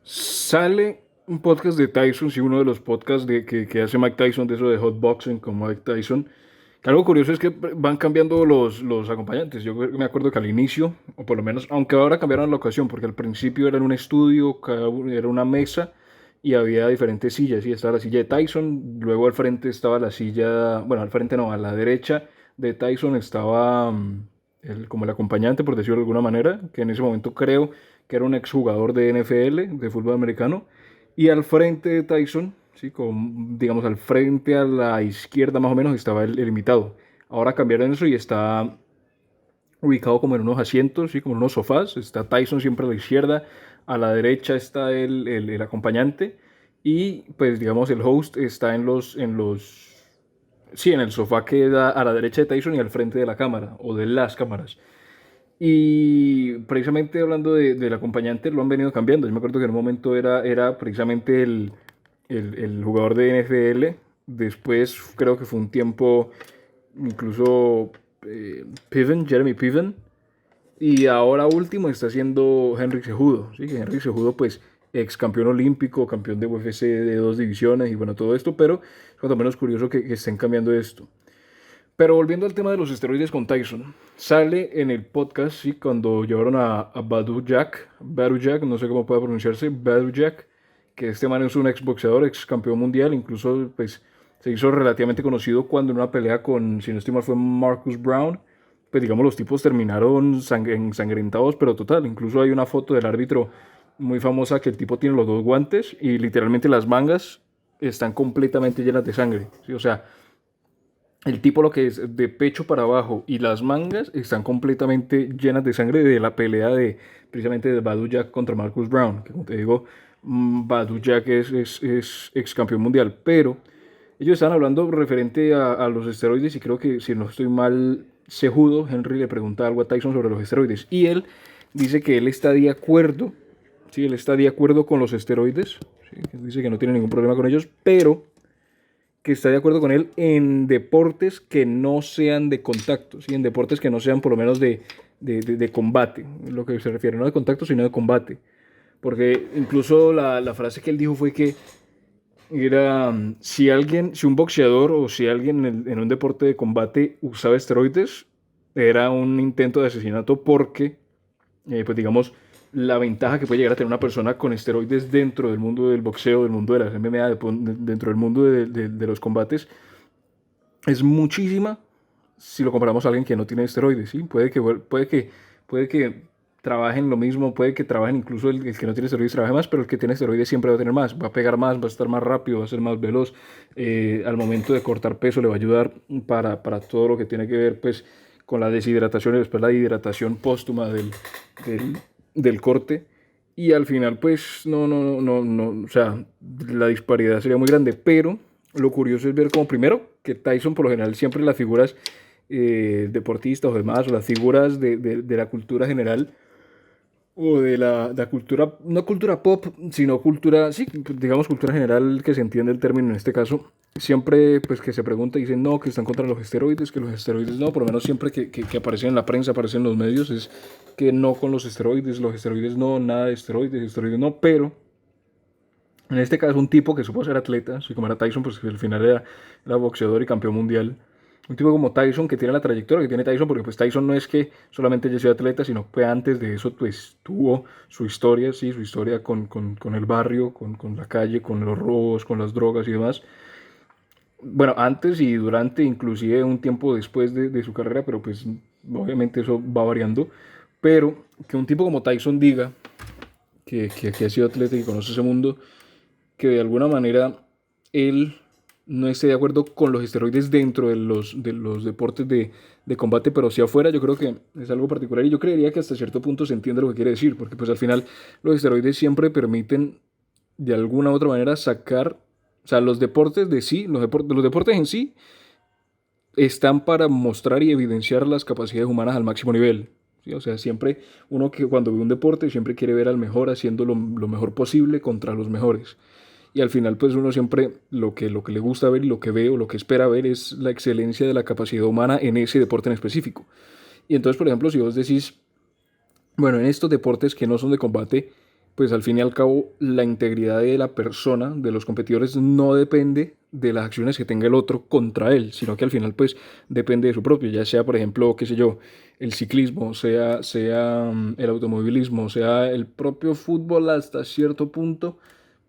Sale un podcast de Tyson, sí, uno de los podcasts que hace Mike Tyson, de eso de Hotboxing con Mike Tyson. Que algo curioso es que van cambiando los acompañantes. Me acuerdo que al inicio, o por lo menos, aunque ahora cambiaron la ocasión, porque al principio era en un estudio, era una mesa y había diferentes sillas. Y estaba la silla de Tyson, luego al frente estaba la silla, bueno, al frente no, a la derecha de Tyson estaba como el acompañante, por decirlo de alguna manera, que en ese momento creo que era un exjugador de NFL, de fútbol americano, y al frente de Tyson, ¿sí? Digamos al frente a la izquierda más o menos estaba el invitado. Ahora cambiaron eso y está ubicado como en unos asientos, ¿sí? Como en unos sofás. Está Tyson siempre a la izquierda, a la derecha está el acompañante y pues digamos el host está sí, en el sofá que da a la derecha de Tyson y al frente de la cámara o de las cámaras. Y precisamente hablando del acompañante, lo han venido cambiando. Yo me acuerdo que en un momento era precisamente el jugador de NFL. Después creo que fue un tiempo incluso Jeremy Piven. Y ahora último está siendo Henry Cejudo. ¿Sí? Que Henry Cejudo, pues, ex campeón olímpico, campeón de UFC de dos divisiones y bueno, todo esto. Pero es cuanto menos curioso que estén cambiando esto. Pero volviendo al tema de los esteroides con Tyson, sale en el podcast, sí, cuando llevaron a Badu Jack, no sé cómo puede pronunciarse, Badu Jack, que este man es un ex boxeador, ex campeón mundial, incluso pues se hizo relativamente conocido cuando en una pelea con, si no estoy mal, fue Marcus Brown, pues digamos los tipos terminaron ensangrentados, pero total, incluso hay una foto del árbitro muy famosa que el tipo tiene los dos guantes y literalmente las mangas están completamente llenas de sangre, ¿sí? O sea, el tipo lo que es de pecho para abajo y las mangas están completamente llenas de sangre de la pelea de precisamente de Badu Jack contra Marcus Brown, que como te digo, Badu Jack es ex campeón mundial, pero ellos están hablando referente a los esteroides y creo que si no estoy mal, Cejudo, Henry le pregunta algo a Tyson sobre los esteroides y él dice que él está de acuerdo, sí, él está de acuerdo con los esteroides, sí, dice que no tiene ningún problema con ellos, pero que está de acuerdo con él en deportes que no sean de contacto, ¿sí? En deportes que no sean por lo menos de combate, lo que se refiere, no de contacto, sino de combate. Porque incluso la frase que él dijo fue que era, si un boxeador o si alguien en un deporte de combate usaba esteroides, era un intento de asesinato porque pues digamos, la ventaja que puede llegar a tener una persona con esteroides dentro del mundo del boxeo, del mundo de las MMA, dentro del mundo de los combates, es muchísima si lo comparamos a alguien que no tiene esteroides, ¿sí? Puede que trabajen lo mismo, puede que trabajen incluso el que no tiene esteroides trabaje más, pero el que tiene esteroides siempre va a tener más, va a pegar más, va a estar más rápido, va a ser más veloz, al momento de cortar peso le va a ayudar para todo lo que tiene que ver pues con la deshidratación y después la hidratación póstuma del, del corte. Y al final, pues, o sea, la disparidad sería muy grande, pero lo curioso es ver como primero que Tyson, por lo general, siempre las figuras deportistas o demás, o las figuras de la cultura general, o de la cultura, no cultura pop, sino cultura, sí, digamos cultura general que se entiende el término en este caso, siempre pues que se pregunta y dicen no, que están contra los esteroides, que los esteroides no, por lo menos siempre que aparecen en la prensa, aparecen en los medios, es que no con los esteroides no, nada de esteroides, esteroides no, pero en este caso un tipo que supo ser atleta, así como era Tyson, pues que al final era boxeador y campeón mundial, un tipo como Tyson, que tiene la trayectoria que tiene Tyson, porque pues Tyson no es que solamente haya sido atleta, sino que antes de eso pues tuvo su historia, sí, su historia con el barrio, con la calle, con los robos, con las drogas y demás. Bueno, antes y durante, inclusive un tiempo después de su carrera, pero pues obviamente eso va variando. Pero que un tipo como Tyson diga que ha sido atleta y que conoce ese mundo, que de alguna manera él no esté de acuerdo con los esteroides dentro de los deportes de combate, pero sí afuera, yo creo que es algo particular y yo creería que hasta cierto punto se entiende lo que quiere decir, porque pues al final los esteroides siempre permiten de alguna u otra manera sacar, o sea, los deportes de sí, los deportes en sí están para mostrar y evidenciar las capacidades humanas al máximo nivel. ¿Sí? O sea, siempre uno que cuando ve un deporte siempre quiere ver al mejor haciendo lo mejor posible contra los mejores. Y al final, pues uno siempre lo que le gusta ver y lo que ve o lo que espera ver es la excelencia de la capacidad humana en ese deporte en específico. Y entonces, por ejemplo, si vos decís, bueno, en estos deportes que no son de combate, pues al fin y al cabo la integridad de la persona, de los competidores, no depende de las acciones que tenga el otro contra él, sino que al final pues depende de su propio, ya sea por ejemplo, qué sé yo, el ciclismo, sea el automovilismo, sea el propio fútbol hasta cierto punto,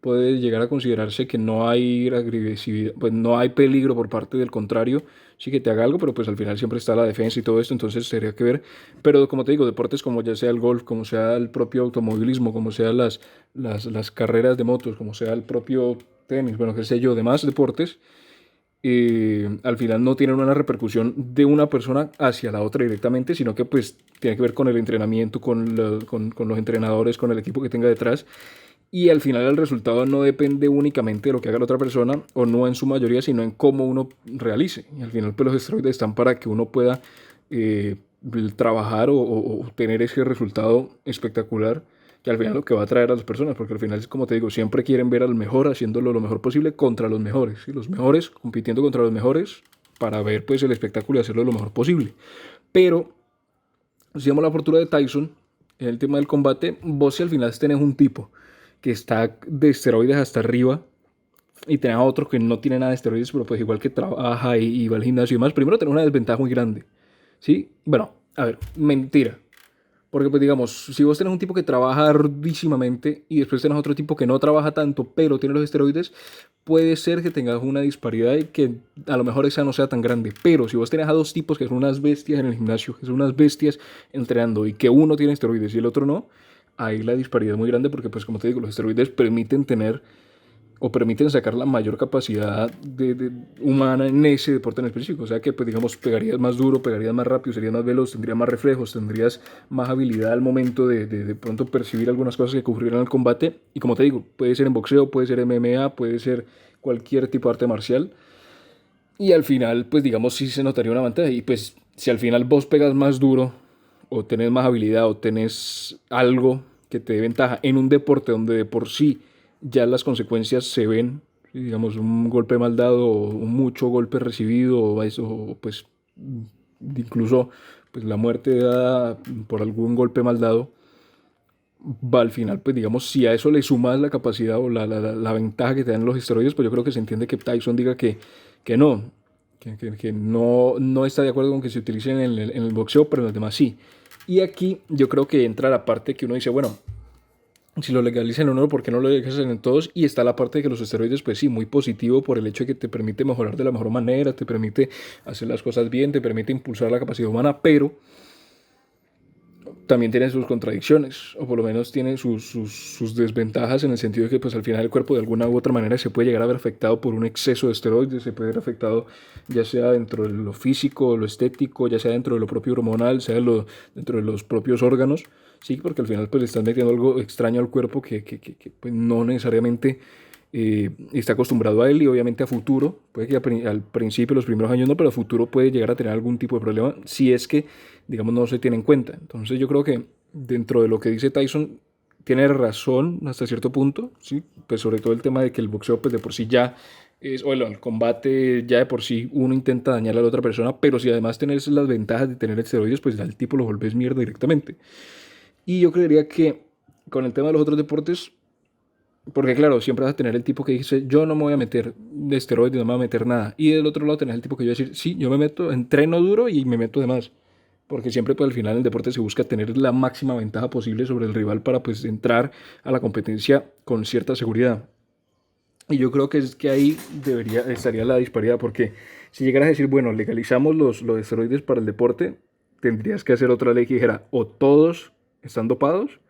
puede llegar a considerarse que no hay agresividad, pues no hay peligro por parte del contrario, sí que te haga algo, pero pues al final siempre está la defensa y todo esto, entonces tendría que ver. Pero como te digo, deportes como ya sea el golf, como sea el propio automovilismo, como sea las carreras de motos, como sea el propio tenis, bueno, qué sé yo, demás deportes, al final no tienen una repercusión de una persona hacia la otra directamente, sino que pues tiene que ver con el entrenamiento, con los entrenadores, con el equipo que tenga detrás. Y al final el resultado no depende únicamente de lo que haga la otra persona, o no en su mayoría, sino en cómo uno realice. Y al final pues los esteroides están para que uno pueda eh, trabajar o tener ese resultado espectacular que al final lo que va a atraer a las personas, porque al final es como te digo, siempre quieren ver al mejor haciéndolo lo mejor posible contra los mejores, ¿sí? Los mejores compitiendo contra los mejores para ver pues el espectáculo y hacerlo lo mejor posible. Pero si damos la fortuna de Tyson, en el tema del combate, vos si al final tenés un tipo que está de esteroides hasta arriba y tenés a otro que no tiene nada de esteroides, pero pues igual que trabaja y va al gimnasio y demás, primero tenés una desventaja muy grande, ¿sí? Bueno, a ver, mentira. Porque pues digamos, si vos tenés un tipo que trabaja arduísimamente y después tenés otro tipo que no trabaja tanto, pero tiene los esteroides, puede ser que tengas una disparidad y que a lo mejor esa no sea tan grande. Pero si vos tenés a dos tipos que son unas bestias en el gimnasio, que son unas bestias entrenando y que uno tiene esteroides y el otro no, ahí la disparidad es muy grande porque pues como te digo, los esteroides permiten tener o permiten sacar la mayor capacidad humana en ese deporte en específico. O sea que, pues digamos, pegarías más duro, pegarías más rápido, serías más veloz, tendrías más reflejos, tendrías más habilidad al momento de pronto percibir algunas cosas que ocurrieran en el combate. Y como te digo, puede ser en boxeo, puede ser MMA, puede ser cualquier tipo de arte marcial. Y al final, pues digamos, sí se notaría una ventaja. Y pues si al final vos pegas más duro, o tenés más habilidad, o tenés algo que te dé ventaja en un deporte donde de por sí ya las consecuencias se ven, digamos, un golpe mal dado, o un mucho golpe recibido, o eso, o pues incluso pues la muerte dada por algún golpe mal dado, va al final, pues digamos, si a eso le sumas la capacidad o la ventaja que te dan los esteroides, pues yo creo que se entiende que Tyson diga que no, que no, no está de acuerdo con que se utilicen en el boxeo, pero en los demás sí. Y aquí yo creo que entra la parte que uno dice, bueno, si lo legalizan en uno, ¿por qué no lo legalizan en todos? Y está la parte de que los esteroides, pues sí, muy positivo por el hecho de que te permite mejorar de la mejor manera, te permite hacer las cosas bien, te permite impulsar la capacidad humana, pero también tiene sus contradicciones, o por lo menos tiene sus desventajas en el sentido de que pues al final el cuerpo de alguna u otra manera se puede llegar a ver afectado por un exceso de esteroides, se puede ver afectado ya sea dentro de lo físico, lo estético, ya sea dentro de lo propio hormonal, sea dentro de los propios órganos, sí, porque al final pues le están metiendo algo extraño al cuerpo que pues, no necesariamente está acostumbrado a él y obviamente a futuro, puede que al principio, los primeros años no, pero a futuro puede llegar a tener algún tipo de problema si es que, digamos, no se tiene en cuenta. Entonces yo creo que dentro de lo que dice Tyson, tiene razón hasta cierto punto, ¿sí? Pues sobre todo el tema de que el boxeo pues de por sí ya es, o bueno, el combate ya de por sí uno intenta dañar a la otra persona, pero si además tenés las ventajas de tener esteroides, pues al tipo lo volvés mierda directamente. Y yo creería que con el tema de los otros deportes, porque claro, siempre vas a tener el tipo que dice, yo no me voy a meter de esteroides, no me voy a meter nada. Y del otro lado tenés el tipo que va a decir, sí, yo me meto, entreno duro y me meto de más. Porque siempre pues al final en el deporte se busca tener la máxima ventaja posible sobre el rival para pues entrar a la competencia con cierta seguridad. Y yo creo que es que ahí estaría la disparidad, porque si llegaras a decir, bueno, legalizamos los esteroides para el deporte, tendrías que hacer otra ley que dijera, o todos están dopados,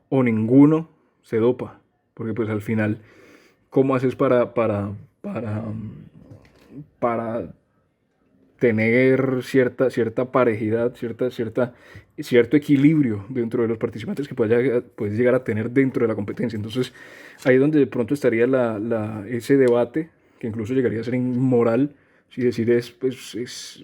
o ninguno se dopa. Porque pues al final, ¿cómo haces para tener cierta parejidad, cierto equilibrio dentro de los participantes que puedes llegar a tener dentro de la competencia? Entonces, ahí es donde de pronto estaría ese debate, que incluso llegaría a ser inmoral, si decir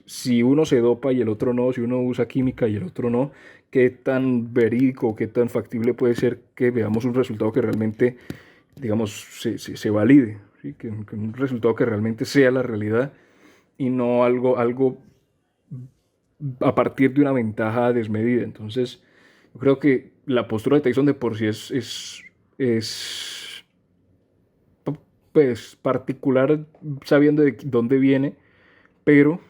si uno se dopa y el otro no, si uno usa química y el otro no, qué tan verídico, qué tan factible puede ser que veamos un resultado que realmente, digamos, se valide, ¿sí? Que un resultado que realmente sea la realidad y no algo a partir de una ventaja desmedida. Entonces, yo creo que la postura de Tyson de por sí es es pues particular sabiendo de dónde viene, pero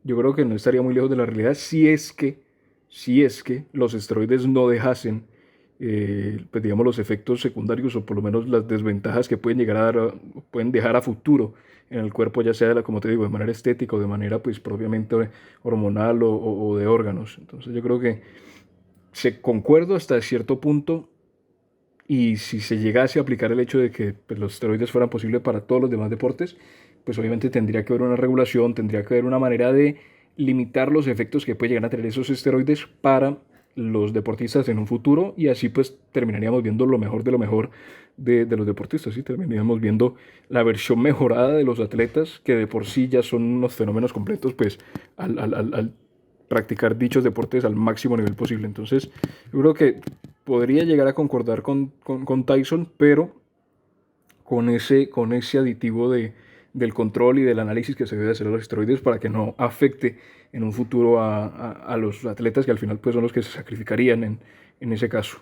yo creo que no estaría muy lejos de la realidad si es que los esteroides no dejasen, pues digamos, los efectos secundarios o por lo menos las desventajas que pueden llegar a dar, pueden dejar a futuro en el cuerpo, ya sea, como te digo, de manera estética o de manera, pues, propiamente hormonal o de órganos. Entonces yo creo que se concuerdo hasta cierto punto y si se llegase a aplicar el hecho de que pues, los esteroides fueran posibles para todos los demás deportes, pues obviamente tendría que haber una regulación, tendría que haber una manera de limitar los efectos que puede llegar a tener esos esteroides para los deportistas en un futuro y así pues terminaríamos viendo lo mejor de lo mejor de los deportistas, ¿sí? Terminaríamos viendo la versión mejorada de los atletas que de por sí ya son unos fenómenos completos pues al practicar dichos deportes al máximo nivel posible. Entonces, yo creo que podría llegar a concordar con Tyson, pero con ese aditivo del control y del análisis que se debe hacer a los esteroides para que no afecte en un futuro a los atletas que al final pues, son los que se sacrificarían en ese caso.